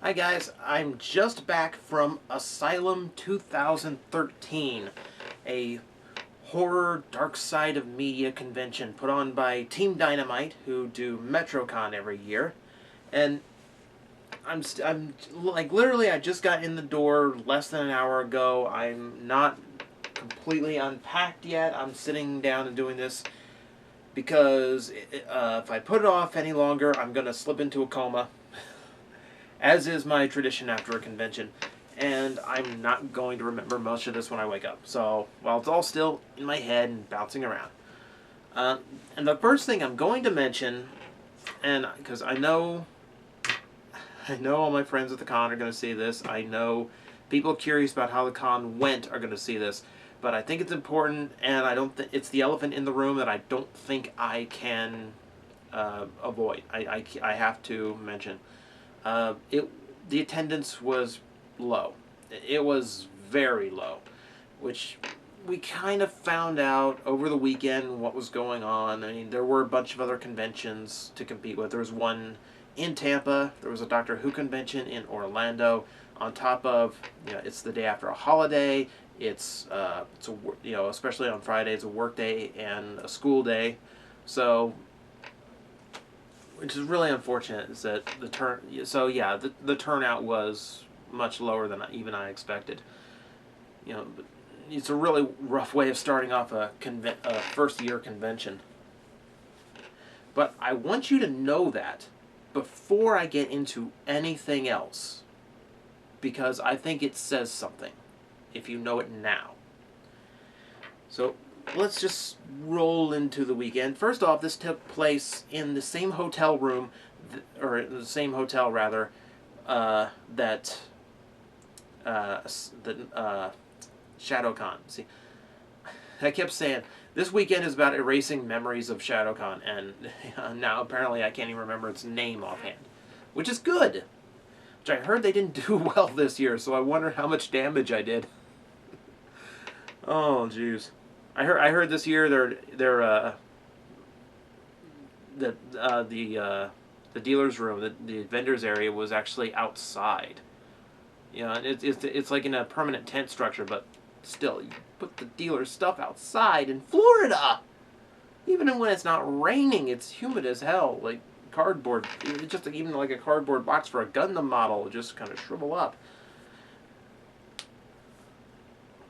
Hi guys, I'm just back from Asylum 2013, a horror dark side of media convention put on by Team Dynamite, who do Metrocon every year. And I'm like literally I just got in the door less than an hour ago. I'm not completely unpacked yet. I'm sitting down and doing this because if I put it off any longer, I'm gonna slip into a coma, as is my tradition after a convention, and I'm not going to remember much of this when I wake up. So, while it's all still in my head and bouncing around. And the first thing I'm going to mention, and because I know all my friends at the con are going to see this, I know people curious about how the con went are going to see this, but I think it's important, and I don't think it's the elephant in the room that I don't think I can avoid. I have to mention. The attendance was low. It was very low, which we kind of found out over the weekend what was going on. I mean, there were a bunch of other conventions to compete with. There was one in Tampa. There was a Doctor Who convention in Orlando. On top of, it's the day after a holiday. It's especially on Friday, it's a work day and a school day. So, which is really unfortunate, is that the turnout was much lower than even I expected. It's a really rough way of starting off a first year convention. But I want you to know that before I get into anything else, because I think it says something if you know it now. So let's just roll into the weekend. First off, this took place in the same hotel room, or the same hotel rather, that ShadowCon. See, I kept saying this weekend is about erasing memories of ShadowCon, and now apparently I can't even remember its name offhand, which is good. Which I heard they didn't do well this year, so I wonder how much damage I did. Oh, jeez. I heard this year the dealer's room, the vendors area was actually outside. And it's like in a permanent tent structure, but still, you put the dealer's stuff outside in Florida. Even when it's not raining, it's humid as hell. Like cardboard, it's just even like a cardboard box for a Gundam model, just kind of shrivel up.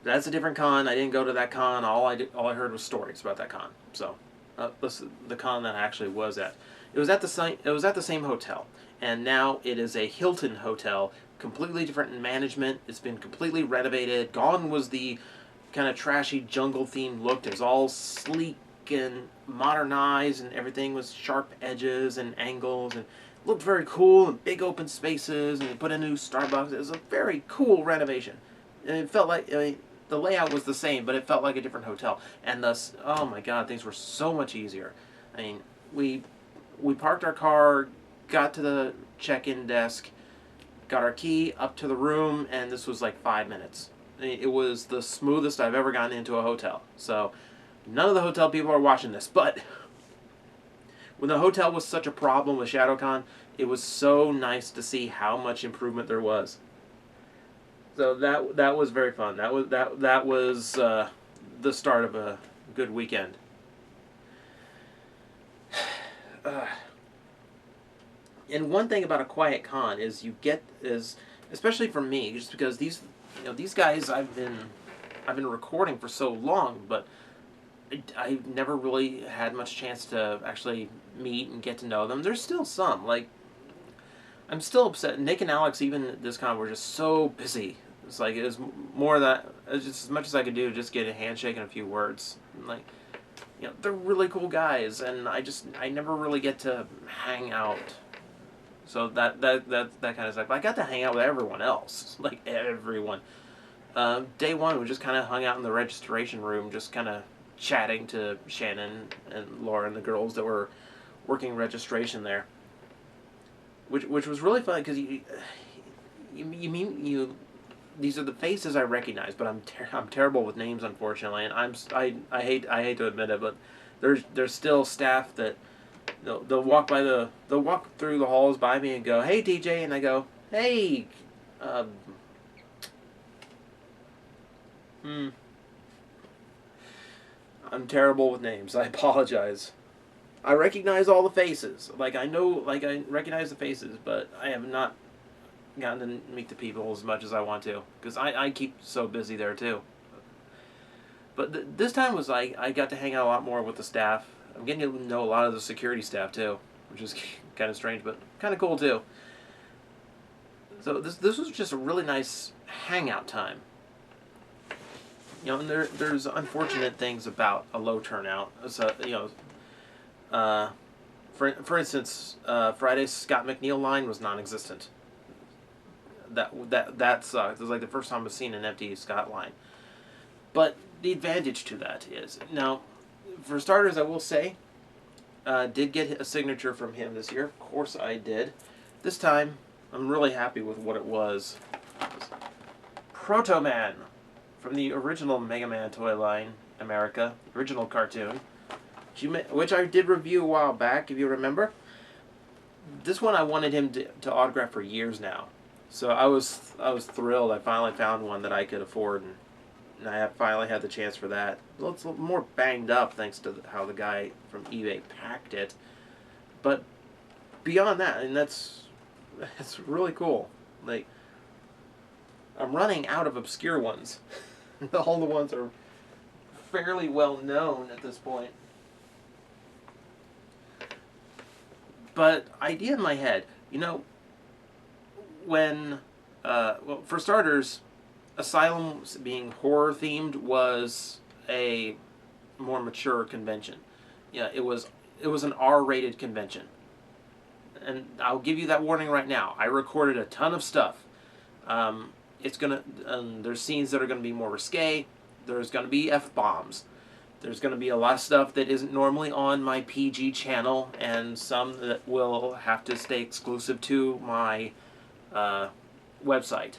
That's a different con. I didn't go to that con. All I heard was stories about that con. So, the con that I actually was at. It was at the same hotel, and now it is a Hilton hotel, completely different in management. It's been completely renovated. Gone was the kind of trashy jungle themed look. It was all sleek and modernized, and everything was sharp edges and angles, and looked very cool, and big open spaces, and they put a new Starbucks. It was a very cool renovation. And it felt like, the layout was the same, but it felt like a different hotel. And thus, oh my god, things were so much easier. I mean, we parked our car, got to the check-in desk, got our key up to the room, and this was like 5 minutes. I mean, it was the smoothest I've ever gotten into a hotel. So, none of the hotel people are watching this, but when the hotel was such a problem with ShadowCon, it was so nice to see how much improvement there was. So that was very fun. That was the start of a good weekend. And one thing about a quiet con is especially for me, just because these guys I've been recording for so long, but I've never really had much chance to actually meet and get to know them. There's still some, like, I'm still upset. Nick and Alex, even at this con, were just so busy. It's like, it was more that, just as much as I could do, just get a handshake and a few words. And like, they're really cool guys, and I never really get to hang out. So that kind of stuff. I got to hang out with everyone else, like everyone. Day one, we just kind of hung out in the registration room, just kind of chatting to Shannon and Laura and the girls that were working registration there. Which was really fun, because these are the faces I recognize, but I'm terrible with names, unfortunately, and I hate to admit it, but there's still staff that they'll walk through the halls by me and go, "Hey TJ," and I go, Hey, um, hmm, I'm terrible with names. I apologize. I recognize all the faces. Like I know, like I recognize the faces, but I have not gotten to meet the people as much as I want to because I keep so busy there too. But this time was like I got to hang out a lot more with the staff. I'm getting to know a lot of the security staff too, which is kind of strange, but kind of cool too. So this was just a really nice hangout time. You know, and there's unfortunate things about a low turnout. So you know, for instance, Friday's Scott McNeil line was non-existent. That sucked. It was like the first time I've seen an empty Scott line. But the advantage to that is now, for starters, I will say, did get a signature from him this year. Of course, I did. This time, I'm really happy with what it was. Proto Man from the original Mega Man toy line, America, original cartoon, which I did review a while back, if you remember. This one I wanted him to autograph for years now, so I was thrilled. I finally found one that I could afford, and I finally had the chance for that. Well, it's a little more banged up thanks to how the guy from eBay packed it, but beyond that, and that's really cool. Like I'm running out of obscure ones. All the ones are fairly well known at this point. But idea in my head, you know, when, well, for starters, Asylum being horror themed was a more mature convention. Yeah, it was an R-rated convention, and I'll give you that warning right now. I recorded a ton of stuff. It's gonna there's scenes that are gonna be more risque. There's gonna be F-bombs. There's going to be a lot of stuff that isn't normally on my PG channel, and some that will have to stay exclusive to my website.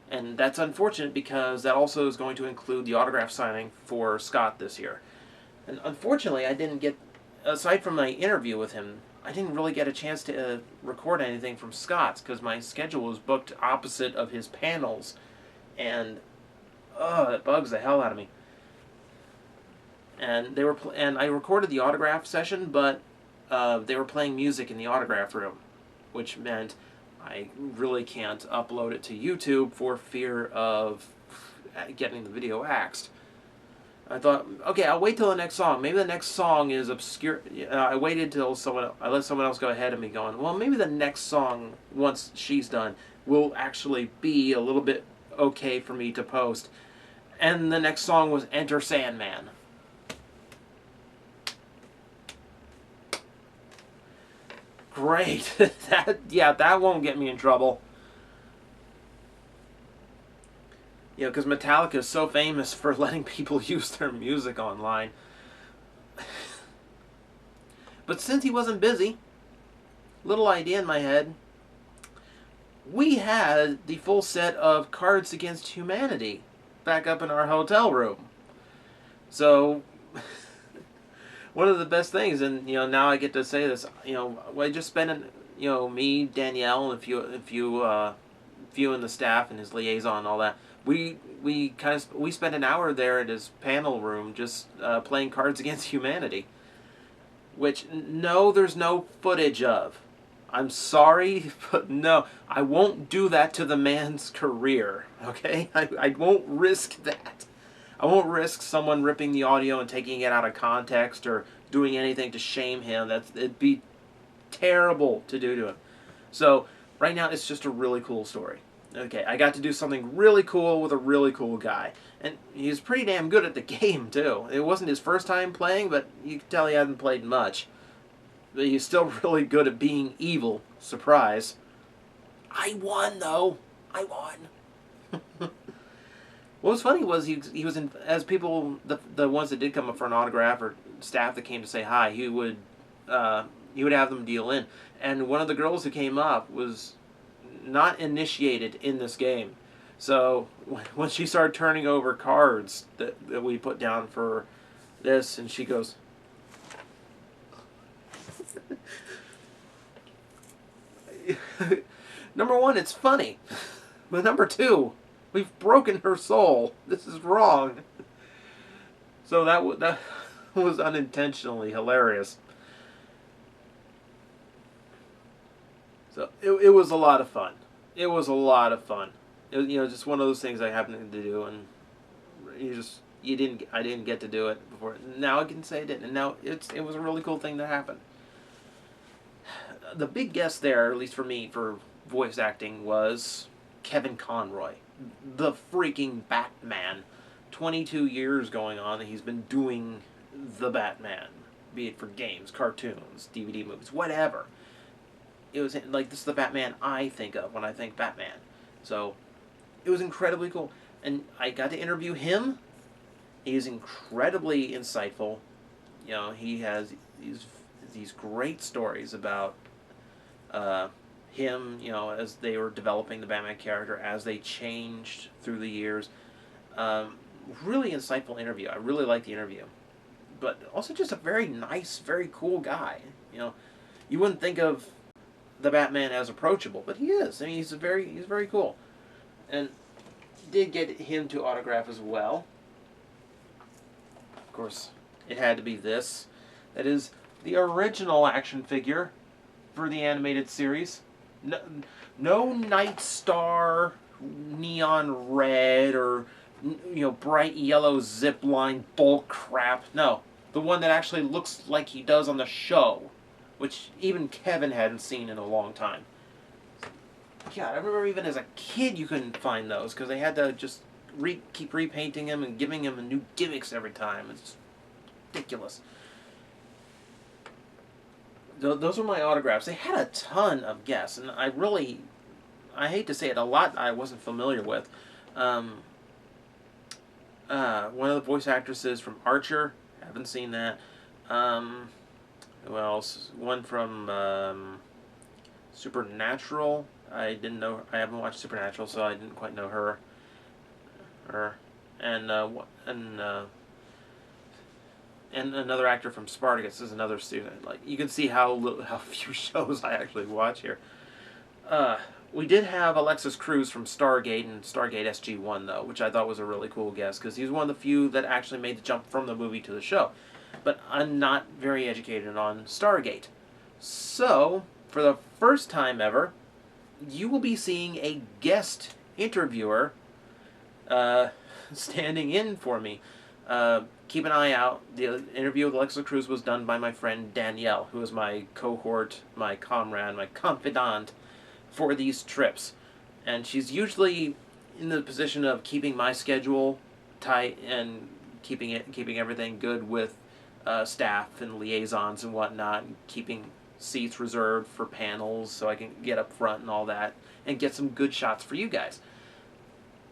And that's unfortunate because that also is going to include the autograph signing for Scott this year. And unfortunately, I didn't get, aside from my interview with him, I didn't really get a chance to record anything from Scott's because my schedule was booked opposite of his panels. And, it bugs the hell out of me. And and I recorded the autograph session, but they were playing music in the autograph room, which meant I really can't upload it to YouTube for fear of getting the video axed. I thought, okay, I'll wait till the next song. Maybe the next song is obscure. I waited till I let someone else go ahead of me, going, well, maybe the next song, once she's done, will actually be a little bit okay for me to post. And the next song was Enter Sandman. Great. that won't get me in trouble. You know, because Metallica is so famous for letting people use their music online. But since he wasn't busy, little idea in my head, we had the full set of Cards Against Humanity back up in our hotel room. So one of the best things, and you know, now I get to say this, you know, I just spent, you know, me, Danielle, and a few in the staff and his liaison and all that. We spent an hour there at his panel room just playing Cards Against Humanity, which no, there's no footage of. I'm sorry, but no, I won't do that to the man's career. Okay, I won't risk that. I won't risk someone ripping the audio and taking it out of context or doing anything to shame him. It'd be terrible to do to him. So right now it's just a really cool story. Okay, I got to do something really cool with a really cool guy. And he's pretty damn good at the game, too. It wasn't his first time playing, but you can tell he hasn't played much. But he's still really good at being evil. Surprise. I won, though. I won. What was funny was he was in, as people, the ones that did come up for an autograph or staff that came to say hi, he would have them deal in. And one of the girls who came up was not initiated in this game. So when she started turning over cards that we put down for this, and she goes, Number one, it's funny. But number two, we've broken her soul. This is wrong. So that was unintentionally hilarious. So it was a lot of fun. It was a lot of fun. It was, just one of those things I happened to do, and I didn't get to do it before. Now I can say I did, and now it was a really cool thing to happen. The big guest there, at least for me, for voice acting, was Kevin Conroy, the freaking Batman. 22 years going on, and he's been doing the Batman, be it for games, cartoons, DVD movies, whatever. It was like, this is the Batman I think of when I think Batman. So it was incredibly cool, and I got to interview him. He's incredibly insightful. He has these great stories about him, as they were developing the Batman character, as they changed through the years. Really insightful interview. I really liked the interview. But also just a very nice, very cool guy. You wouldn't think of the Batman as approachable, but he is. I mean, he's very cool. And did get him to autograph as well. Of course, it had to be this. That is the original action figure for the animated series. No Night Star neon red or bright yellow zipline bull crap. No, the one that actually looks like he does on the show, which even Kevin hadn't seen in a long time. Yeah, I remember even as a kid you couldn't find those because they had to just keep repainting him and giving him new gimmicks every time. It's ridiculous. Those were my autographs. They had a ton of guests, and I hate to say it, a lot I wasn't familiar with. One of the voice actresses from Archer, haven't seen that. Who else? One from Supernatural. I didn't know. I haven't watched Supernatural, so I didn't quite know her. And another actor from Spartacus is another student. Like, you can see how few shows I actually watch here. We did have Alexis Cruz from Stargate and Stargate SG-1, though, which I thought was a really cool guest, because he's one of the few that actually made the jump from the movie to the show. But I'm not very educated on Stargate. So, for the first time ever, you will be seeing a guest interviewer standing in for me. Keep an eye out. The interview with Alexis Cruz was done by my friend Danielle, who is my cohort, my comrade, my confidant for these trips. And she's usually in the position of keeping my schedule tight and keeping everything good with staff and liaisons and whatnot, and keeping seats reserved for panels so I can get up front and all that and get some good shots for you guys.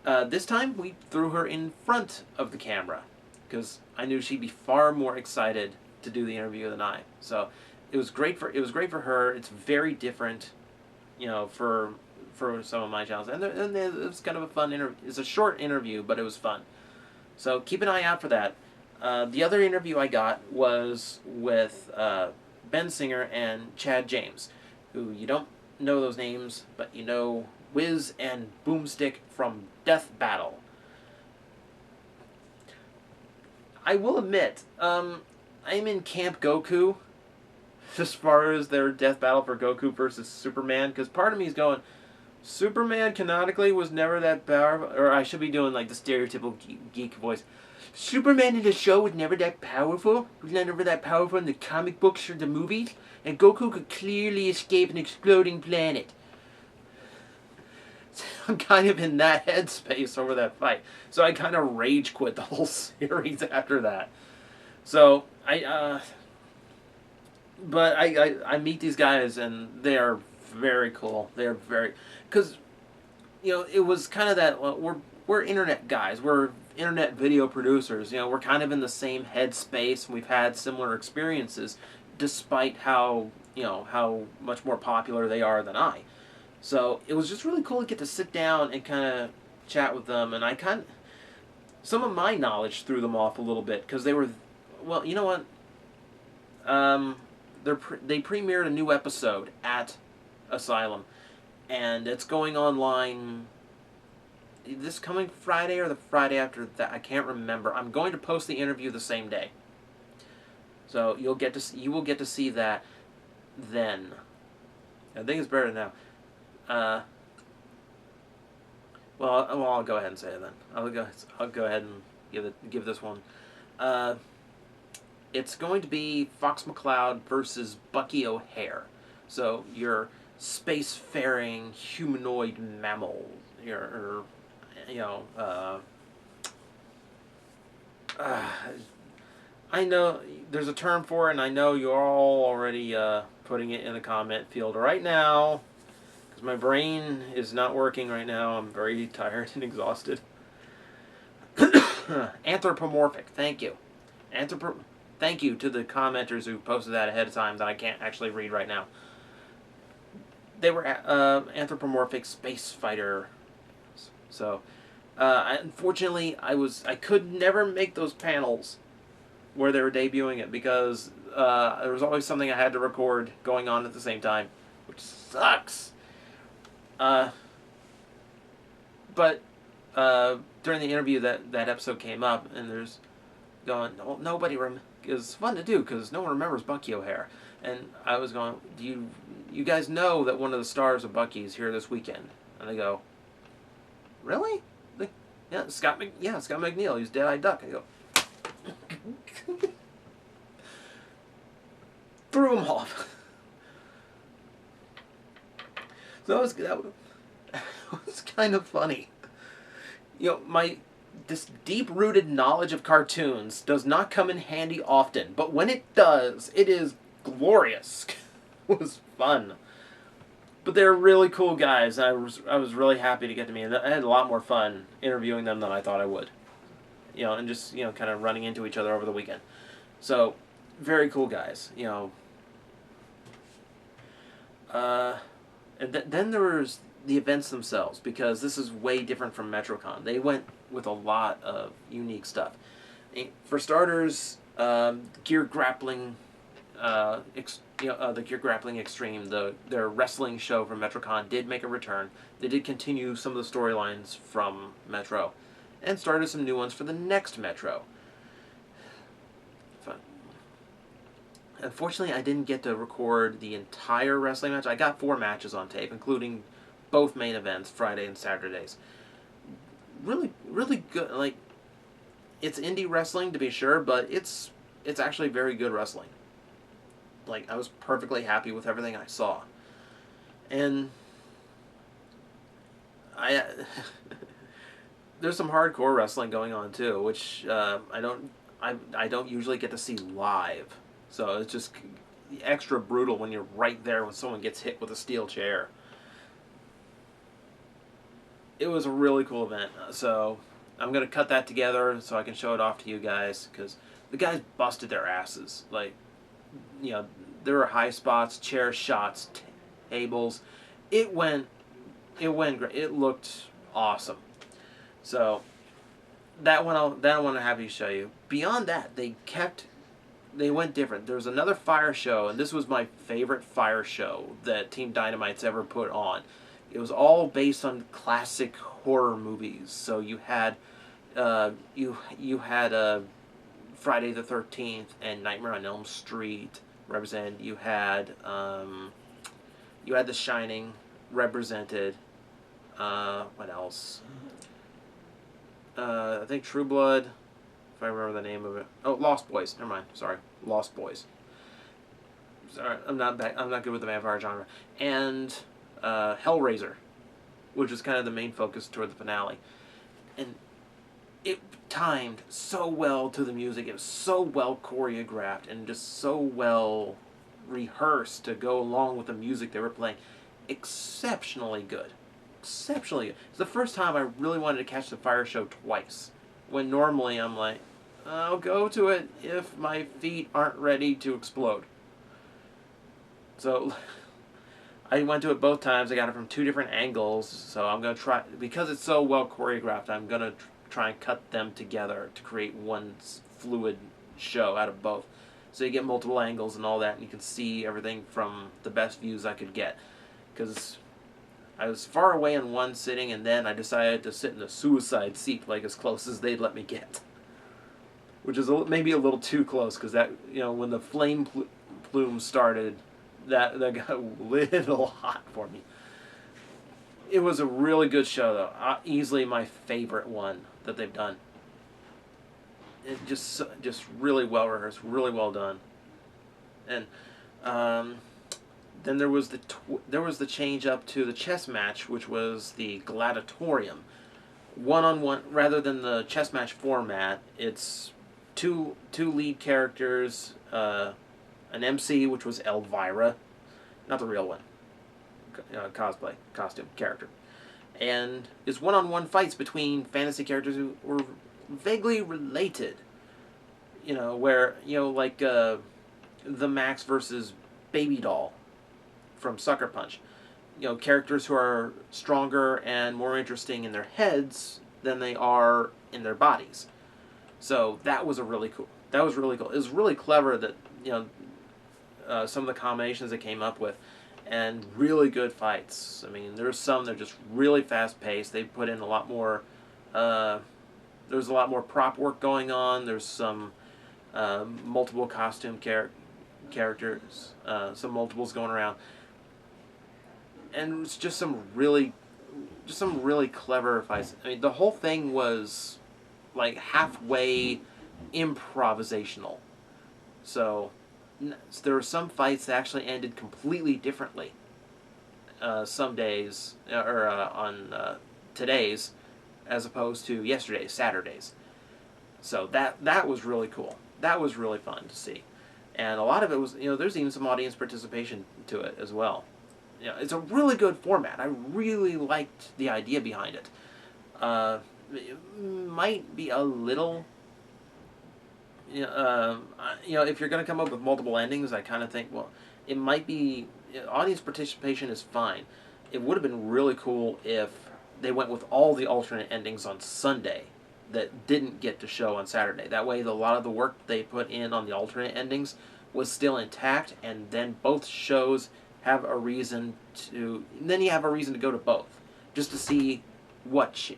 This time we threw her in front of the camera because I knew she'd be far more excited to do the interview than I. So it was great for her. It's very different, for some of my channels, and it was kind of a fun interview. It's a short interview, but it was fun. So keep an eye out for that. The other interview I got was with Ben Singer and Chad James, who you don't know those names, but you know Wiz and Boomstick from Death Battle. I will admit, I'm in Camp Goku as far as their death battle for Goku versus Superman, because part of me is going, Superman canonically was never that powerful, or I should be doing like the stereotypical geek voice. Superman in the show was never that powerful. He was never that powerful in the comic books or the movies, and Goku could clearly escape an exploding planet. I'm kind of in that headspace over that fight. So I kind of rage quit the whole series after that. So I meet these guys and they are very cool. They are very, because it was kind of that, well, we're internet guys. We're internet video producers. We're kind of in the same headspace. We've had similar experiences, despite how much more popular they are than I. So it was just really cool to get to sit down and kind of chat with them, and some of my knowledge threw them off a little bit, because they were, well, you know what, they premiered a new episode at Asylum, and it's going online this coming Friday or the Friday after that. I can't remember. I'm going to post the interview the same day, so you will get to see that then. I think it's better now. Well, I'll go ahead and say it then. I'll go ahead and give this one. It's going to be Fox McCloud versus Bucky O'Hare. So your spacefaring humanoid mammal, your you know, I know there's a term for it, and I know you're all already putting it in the comment field right now, because my brain is not working right now. I'm very tired and exhausted. Anthropomorphic, thank you. Thank you to the commenters who posted that ahead of time that I can't actually read right now. They were anthropomorphic space fighter. So, unfortunately, I could never make those panels where they were debuting it because there was always something I had to record going on at the same time, which sucks. But during the interview, that episode came up, and there's going, well, nobody it's fun to do because no one remembers Bucky O'Hare, and I was going, do you guys know that one of the stars of Bucky is here this weekend? And they go, really? Yeah, Scott McNeil. He's Dead-Eyed Duck. I go, threw him off. So that was kind of funny. You know, this deep-rooted knowledge of cartoons does not come in handy often, but when it does, it is glorious. It was fun. But they're really cool guys. I was really happy to get to meet them. I had a lot more fun interviewing them than I thought I would. You know, and just, you know, kind of running into each other over the weekend. So, very cool guys, you know. And then there was the events themselves, because this is way different from Metrocon. They went with a lot of unique stuff. For starters, Gear Grappling, the Gear Grappling Extreme, their wrestling show from Metrocon did make a return. They did continue some of the storylines from Metro, and started some new ones for the next Metro. Fun. Unfortunately, I didn't get to record the entire wrestling match. I got 4 matches on tape, including both main events, Friday and Saturdays. Really, really good. Like, it's indie wrestling to be sure, but it's actually very good wrestling. Like, I was perfectly happy with everything I saw. And there's some hardcore wrestling going on too, which I don't usually get to see live. So it's just extra brutal when you're right there when someone gets hit with a steel chair. It was a really cool event. So I'm going to cut that together so I can show it off to you guys, because the guys busted their asses. Like, you know, there were high spots, chair shots, tables. It went great. It looked awesome. So that one I'm happy to show you. Beyond that, they went different. There was another fire show, and this was my favorite fire show that Team Dynamite's ever put on. It was all based on classic horror movies. So you had you had Friday the 13th and Nightmare on Elm Street represented. You had The Shining represented. What else? I think True Blood, if I remember the name of it. Oh, Lost Boys. Never mind. Sorry, Lost Boys. Sorry, I'm not good with the vampire genre. And Hellraiser, which is kind of the main focus toward the finale. And it timed so well to the music. It was so well choreographed and just so well rehearsed to go along with the music they were playing. Exceptionally good. Exceptionally good. It's the first time I really wanted to catch the fire show twice. When normally I'm like, I'll go to it if my feet aren't ready to explode. So I went to it both times. I got it from 2 different angles. So I'm going to try, because it's so well choreographed, I'm going to try and cut them together to create one fluid show out of both. So you get multiple angles and all that, and you can see everything from the best views I could get. Because I was far away in one sitting, and then I decided to sit in the suicide seat, like as close as they'd let me get, which is maybe a little too close, because that, when the flame plume started, that got a little hot for me. It was a really good show, though. Easily my favorite one that they've done. It just really well rehearsed, really well done. And then there was the change up to the chess match, which was the gladiatorium, one-on-one rather than the chess match format. It's two lead characters, an MC, which was Elvira, not the real one, cosplay costume character, and it's one-on-one fights between fantasy characters who were vaguely related. Where like the Max versus Baby Doll from Sucker Punch. Characters who are stronger and more interesting in their heads than they are in their bodies. So that was really cool. It was really clever that some of the combinations they came up with, and really good fights. I mean, there's some that are just really fast paced. They put in a lot more. There's a lot more prop work going on. There's some multiple costume characters, some multiples going around, and it's just some really clever fights. I mean, the whole thing was like halfway improvisational. So there were some fights that actually ended completely differently. Some days, or on today's, as opposed to yesterday's, Saturday's. So that was really cool. That was really fun to see. And a lot of it was, there's even some audience participation to it as well. It's a really good format. I really liked the idea behind it. It might be a little, if you're going to come up with multiple endings, I kind of think, well, it might be, audience participation is fine. It would have been really cool if they went with all the alternate endings on Sunday that didn't get to show on Saturday. That way, a lot of the work they put in on the alternate endings was still intact, and then both shows have a reason to. Then you have a reason to go to both, just to see what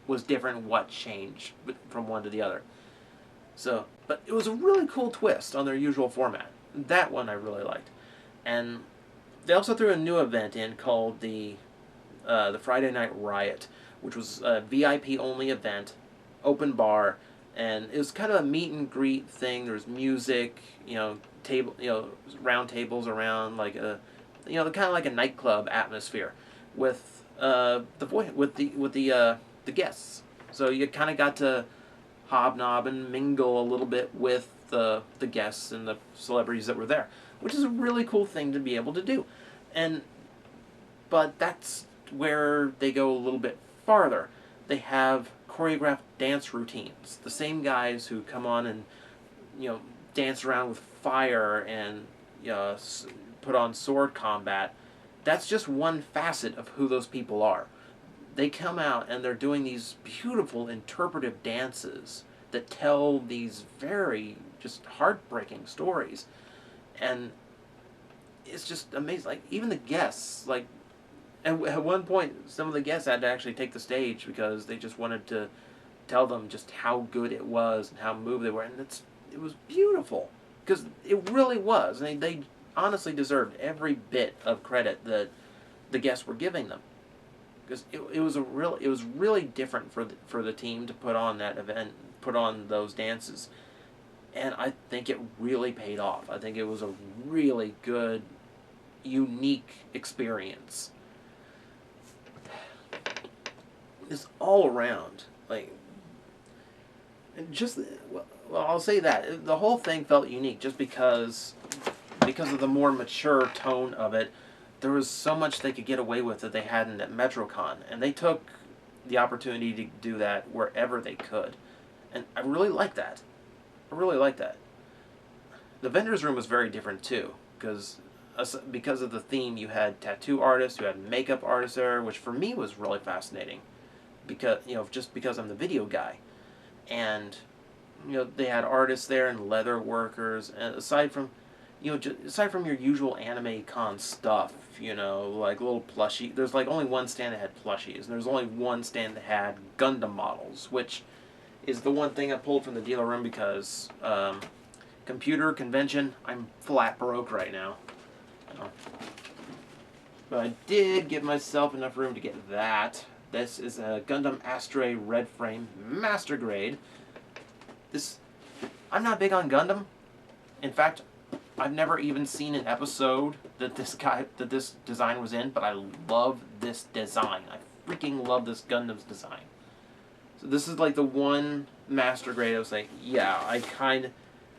was different, what changed from one to the other. So, but it was a really cool twist on their usual format. That one I really liked, and they also threw a new event in called the Friday Night Riot, which was a VIP only event, open bar, and it was kind of a meet and greet thing. There was music, round tables around, like kind of like a nightclub atmosphere, with the guests. So you kind of got to hobnob and mingle a little bit with the guests and the celebrities that were there, which is a really cool thing to be able to do. But that's where they go a little bit farther. They have choreographed dance routines. The same guys who come on and dance around with fire and put on sword combat. That's just one facet of who those people are. They come out and they're doing these beautiful interpretive dances that tell these very just heartbreaking stories, and it's just amazing. Like, even the guests, like, and at one point, some of the guests had to actually take the stage because they just wanted to tell them just how good it was and how moved they were. And it was beautiful, because it really was. And they honestly deserved every bit of credit that the guests were giving them, because it was really different for the team to put on that event, put on those dances, and I think it really paid off. I think it was a really good, unique experience. It's all around, like, and just, well, I'll say that the whole thing felt unique just because of the more mature tone of it. There was so much they could get away with that they hadn't at Metrocon, and they took the opportunity to do that wherever they could, and I really like that. The vendor's room was very different too, because of the theme. You had tattoo artists, you had makeup artists there, which for me was really fascinating, because just because I'm the video guy, and they had artists there and leather workers, and aside from you know, aside from your usual anime con stuff, you know, like little plushie, there's like only one stand that had plushies, and there's only one stand that had Gundam models, which is the one thing I pulled from the dealer room because computer convention, I'm flat broke right now. You know. But I did give myself enough room to get that. This is a Gundam Astray Red Frame Master Grade. I'm not big on Gundam. In fact, I've never even seen an episode that this design was in, but I love this design. I freaking love this Gundam's design. So this is like the one Master Grade I was like, yeah,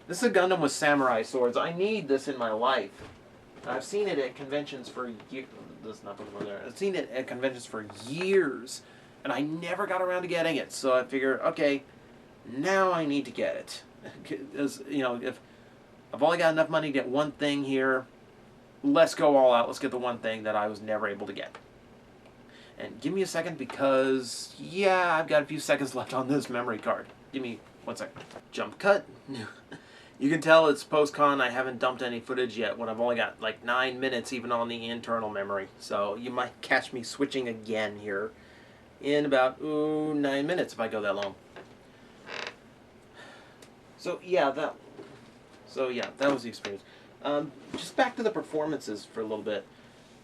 this is a Gundam with samurai swords. I need this in my life. I've seen it at conventions for years. There's nothing more there. I've seen it at conventions for years, and I never got around to getting it. So I figured, okay, now I need to get it. Because, you know, if I've only got enough money to get one thing here, let's go all out. Let's get the one thing that I was never able to get. And give me a second because, yeah, I've got a few seconds left on this memory card. Give me 1 second. Jump cut. You can tell it's post-con. I haven't dumped any footage yet when I've only got like 9 minutes even on the internal memory. So you might catch me switching again here in about 9 minutes if I go that long. So yeah, that was the experience. Just back to the performances for a little bit.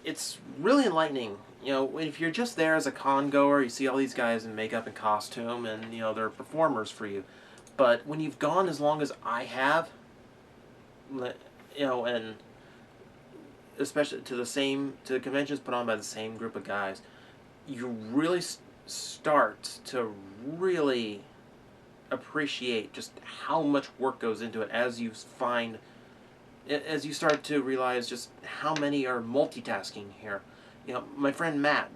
It's really enlightening. You know, if you're just there as a con goer, you see all these guys in makeup and costume, and you know they're performers for you. But when you've gone as long as I have, you know, and especially to the conventions put on by the same group of guys, you really start to really appreciate just how much work goes into it as you start to realize just how many are multitasking here. You know, my friend Matt,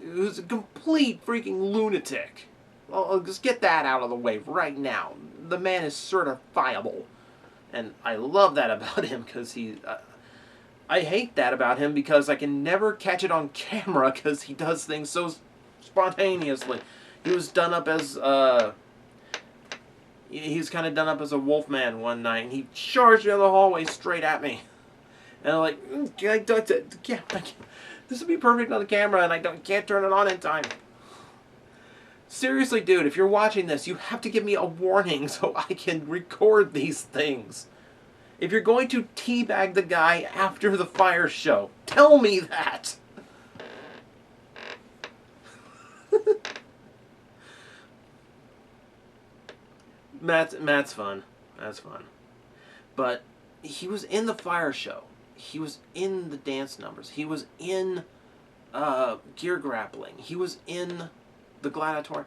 who's a complete freaking lunatic. I'll just get that out of the way right now. The man is certifiable. And I love that about him because I hate that about him because I can never catch it on camera because he does things so spontaneously. He was done up as, he's kind of done up as a wolf man one night, and he charged down the hallway straight at me. And I'm like, this would be perfect on the camera, and I can't turn it on in time. Seriously, dude, if you're watching this, you have to give me a warning so I can record these things. If you're going to teabag the guy after the fire show, tell me that. Matt's fun. That's fun. But he was in the fire show. He was in the dance numbers. He was in gear grappling. He was in the gladiatorium.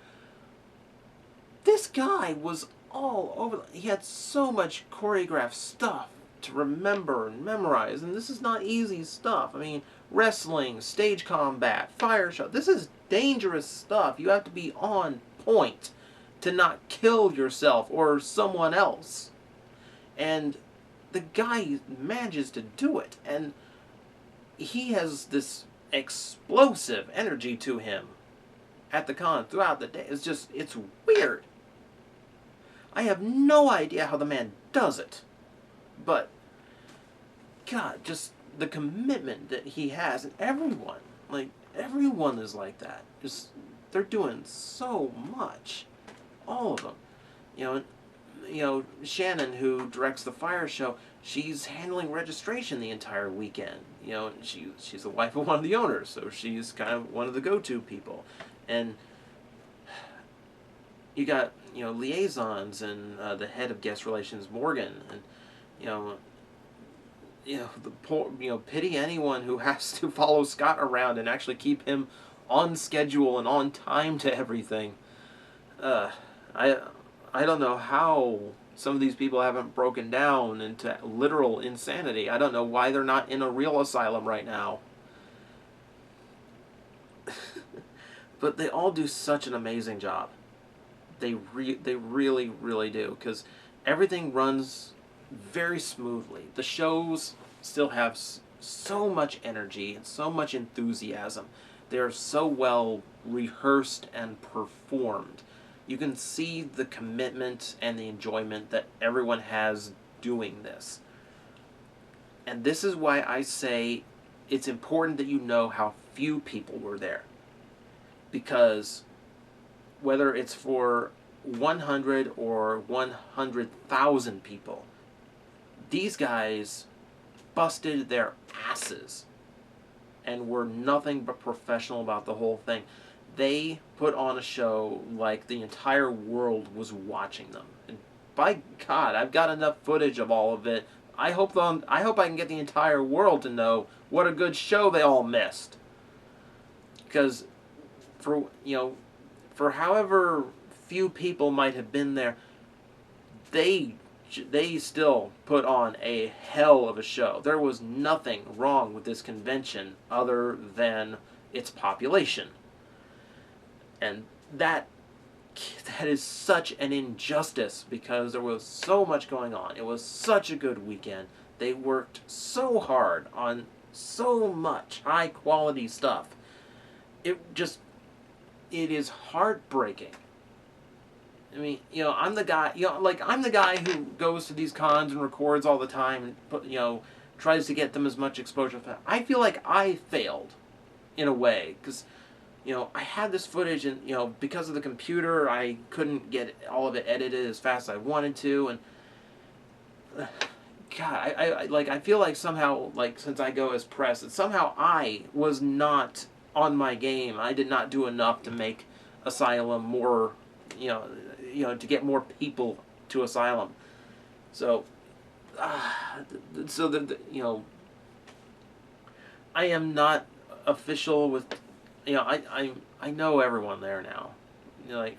This guy was all over. He had so much choreographed stuff to remember and memorize, and this is not easy stuff. I mean, wrestling, stage combat, fire show. This is dangerous stuff. You have to be on point to not kill yourself or someone else. And the guy manages to do it, and he has this explosive energy to him at the con throughout the day. It's weird. I have no idea how the man does it. But, God, just the commitment that he has, and everyone is like that. They're doing so much. All of them. You know, Shannon, who directs the fire show, she's handling registration the entire weekend. You know, she's the wife of one of the owners, so she's kind of one of the go-to people. And you got, you know, liaisons and the head of guest relations, Morgan, and pity anyone who has to follow Scott around and actually keep him on schedule and on time to everything. I don't know how some of these people haven't broken down into literal insanity. I don't know why they're not in a real asylum right now. But they all do such an amazing job. They really, really do. Because everything runs very smoothly. The shows still have so much energy and so much enthusiasm. They're so well rehearsed and performed. You can see the commitment and the enjoyment that everyone has doing this. And this is why I say it's important that you know how few people were there. Because whether it's for 100 or 100,000 people, these guys busted their asses and were nothing but professional about the whole thing. They put on a show like the entire world was watching them. And by God, I've got enough footage of all of it. I hope I can get the entire world to know what a good show they all missed. Because for however few people might have been there, they still put on a hell of a show. There was nothing wrong with this convention other than its population. And that is such an injustice because there was so much going on. It was such a good weekend. They worked so hard on so much high quality stuff. It is heartbreaking. I mean, I'm the guy, I'm the guy who goes to these cons and records all the time and, tries to get them as much exposure. I feel like I failed in a way because, I had this footage and, because of the computer, I couldn't get all of it edited as fast as I wanted to. And, God, I feel like somehow, since I go as press, that somehow I was not on my game. I did not do enough to make Asylum more, to get more people to Asylum. So, I am not official with, I know everyone there now,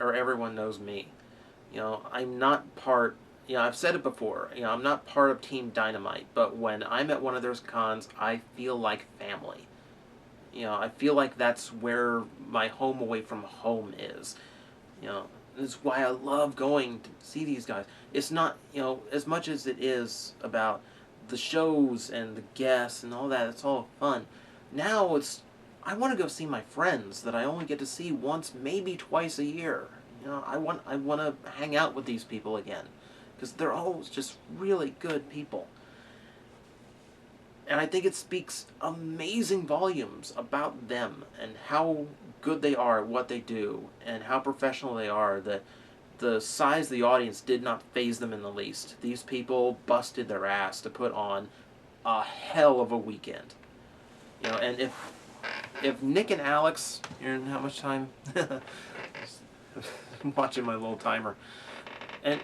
or everyone knows me. I'm not part. I've said it before. I'm not part of Team Dynamite, but when I'm at one of those cons, I feel like family. I feel like that's where my home away from home is. This is why I love going to see these guys. It's not, as much as it is about the shows and the guests and all that, it's all fun. Now I want to go see my friends that I only get to see once, maybe twice a year. I want to hang out with these people again because they're all just really good people. And I think it speaks amazing volumes about them and how good they are at what they do and how professional they are, that the size of the audience did not faze them in the least. These people busted their ass to put on a hell of a weekend. And if Nick and Alex, in how much time? I'm watching my little timer. And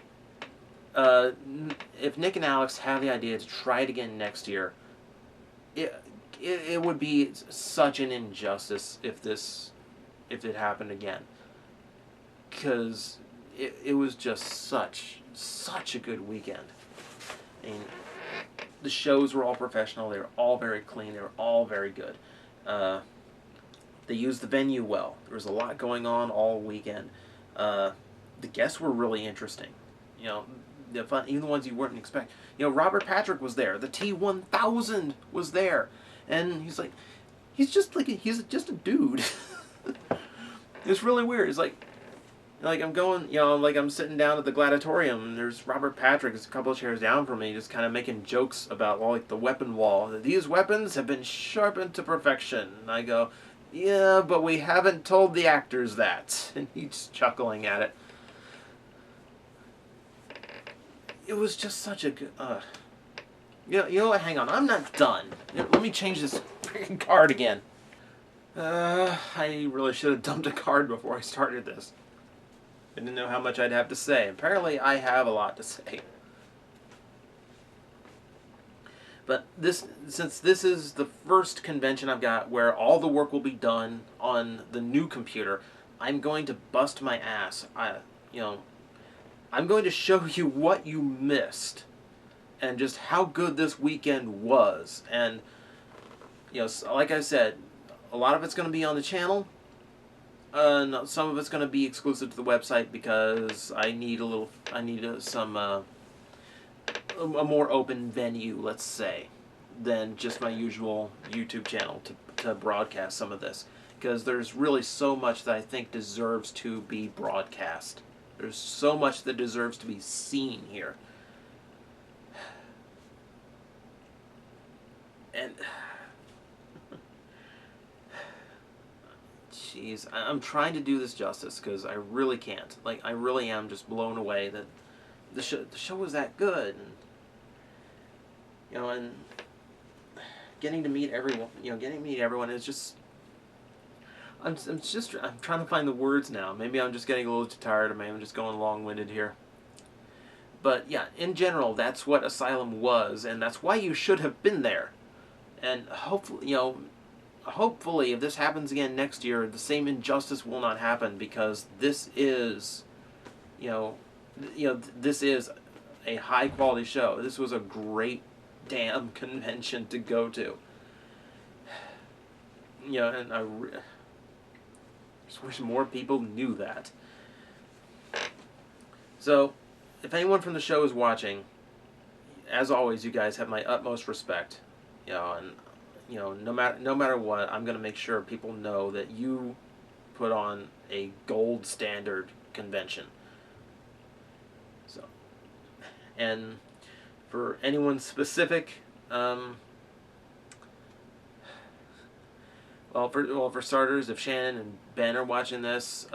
if Nick and Alex have the idea to try it again next year, it would be such an injustice if it happened again, because it was just such a good weekend. I mean, the shows were all professional. They were all very clean. They were all very good. They used the venue well. There was a lot going on all weekend. The guests were really interesting. The fun, even the ones you wouldn't expect. Robert Patrick was there. The T-1000 was there, and he's just a dude. It's really weird. It's like I'm going, I'm sitting down at the gladiatorium, and there's Robert Patrick, is a couple of chairs down from me, just kind of making jokes about the weapon wall. These weapons have been sharpened to perfection. And I go, yeah, but we haven't told the actors that. And he's chuckling at it. It was just such a good, you know what, hang on, I'm not done. Let me change this freaking card again. I really should have dumped a card before I started this. I didn't know how much I'd have to say. Apparently I have a lot to say. But since this is the first convention I've got where all the work will be done on the new computer, I'm going to bust my ass. I'm going to show you what you missed and just how good this weekend was. And, like I said, a lot of it's going to be on the channel. Some of it's going to be exclusive to the website because I need a more open venue, let's say, than just my usual YouTube channel to broadcast some of this. Because there's really so much that I think deserves to be broadcast. There's so much that deserves to be seen here. And jeez, I'm trying to do this justice because I really can't. Like, I really am just blown away that the show was that good. And, you know, and getting to meet everyone, is just. I'm trying to find the words now. Maybe I'm just getting a little too tired, or maybe I'm just going long-winded here. But yeah, in general, that's what Asylum was, and that's why you should have been there. And hopefully, if this happens again next year, the same injustice will not happen, because this is, this is a high-quality show. This was a great damn convention to go to. And I just wish more people knew that. So, if anyone from the show is watching, as always, you guys have my utmost respect. And no matter what, I'm gonna make sure people know that you put on a gold standard convention. So, and for anyone specific, for starters, if Shannon and Ben are watching this,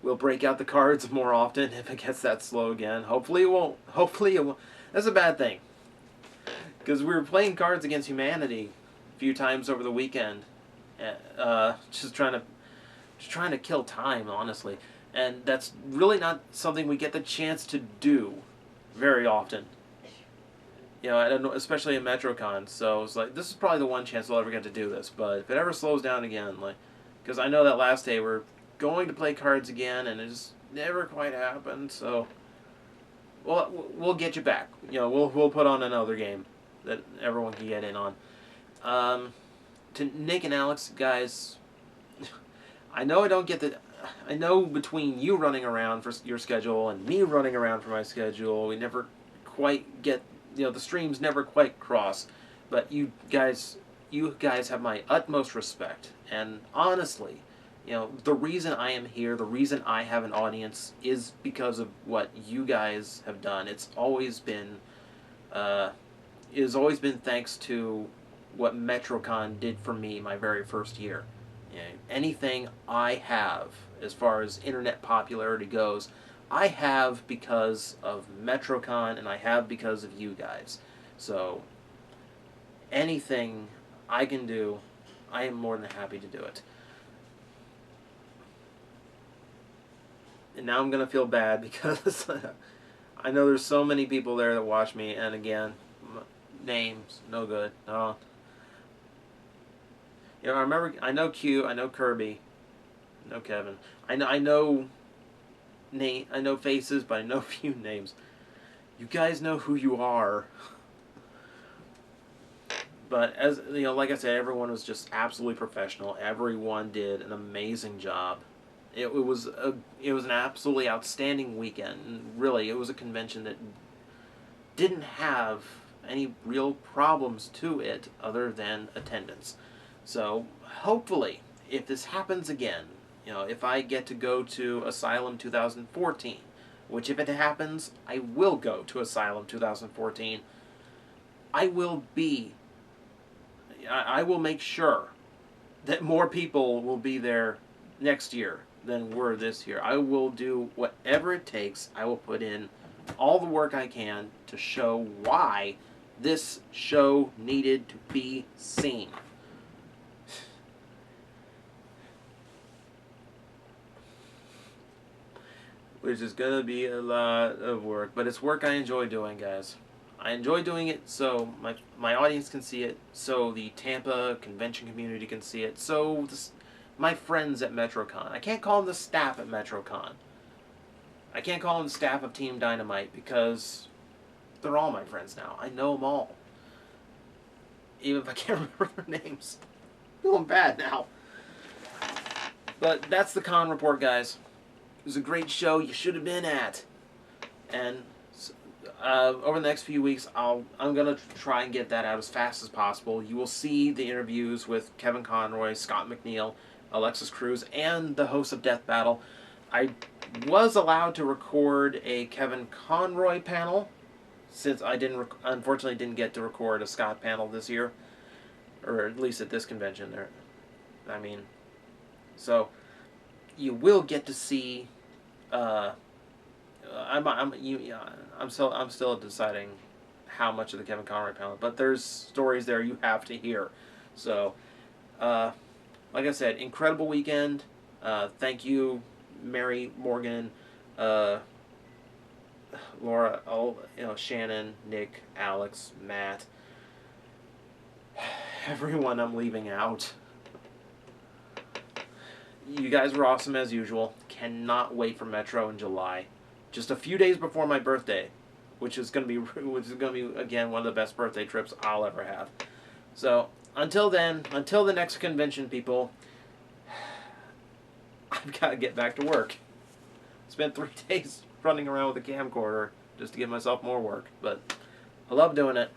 we'll break out the cards more often if it gets that slow again. Hopefully it won't. That's a bad thing, because we were playing Cards Against Humanity a few times over the weekend, just trying to kill time, honestly, and that's really not something we get the chance to do very often. I don't know, especially in Metrocon. So it's like, this is probably the one chance I'll ever get to do this. But if it ever slows down again, because I know that last day we're going to play cards again, and it just never quite happened. So, we'll get you back. We'll put on another game that everyone can get in on. To Nick and Alex, guys, I know I don't get the. I know between you running around for your schedule and me running around for my schedule, we never quite get. The streams never quite cross, but you guys have my utmost respect, and honestly, the reason I am here, the reason I have an audience, is because of what you guys have done. It's always been thanks to what Metrocon did for me my very first year. Anything I have as far as internet popularity goes, I have because of Metrocon, and I have because of you guys. So, anything I can do, I am more than happy to do it. And now I'm going to feel bad because I know there's so many people there that watch me, and again, names, no good. I know Q, I know Kirby, I know Kevin. I know faces, but I know few names. You guys know who you are. But as like I said, everyone was just absolutely professional. Everyone did an amazing job. It was an absolutely outstanding weekend. And really, it was a convention that didn't have any real problems to it other than attendance. So hopefully, if this happens again, if I get to go to Asylum 2014, which if it happens, I will go to Asylum 2014, I will make sure that more people will be there next year than were this year. I will do whatever it takes. I will put in all the work I can to show why this show needed to be seen. Which is going to be a lot of work. But it's work I enjoy doing, guys. I enjoy doing it so my audience can see it, so the Tampa convention community can see it, so my friends at Metrocon. I can't call them the staff at Metrocon. I can't call them the staff of Team Dynamite, because they're all my friends now. I know them all. Even if I can't remember their names. I'm feeling bad now. But that's the con report, guys. It was a great show you should have been at. And over the next few weeks, I'm going to try and get that out as fast as possible. You will see the interviews with Kevin Conroy, Scott McNeil, Alexis Cruz, and the host of Death Battle. I was allowed to record a Kevin Conroy panel, since I unfortunately didn't get to record a Scott panel this year, or at least at this convention. I mean, so you will get to see. I'm still deciding how much of the Kevin Conroy panel, but there's stories there you have to hear. So, like I said, incredible weekend. Thank you, Mary, Morgan, Laura, Shannon, Nick, Alex, Matt, everyone I'm leaving out. You guys were awesome as usual. Cannot wait for Metro in July. Just a few days before my birthday, which is gonna be again one of the best birthday trips I'll ever have. So until then, until the next convention, people, I've got to get back to work. Spent 3 days running around with a camcorder just to give myself more work, but I love doing it.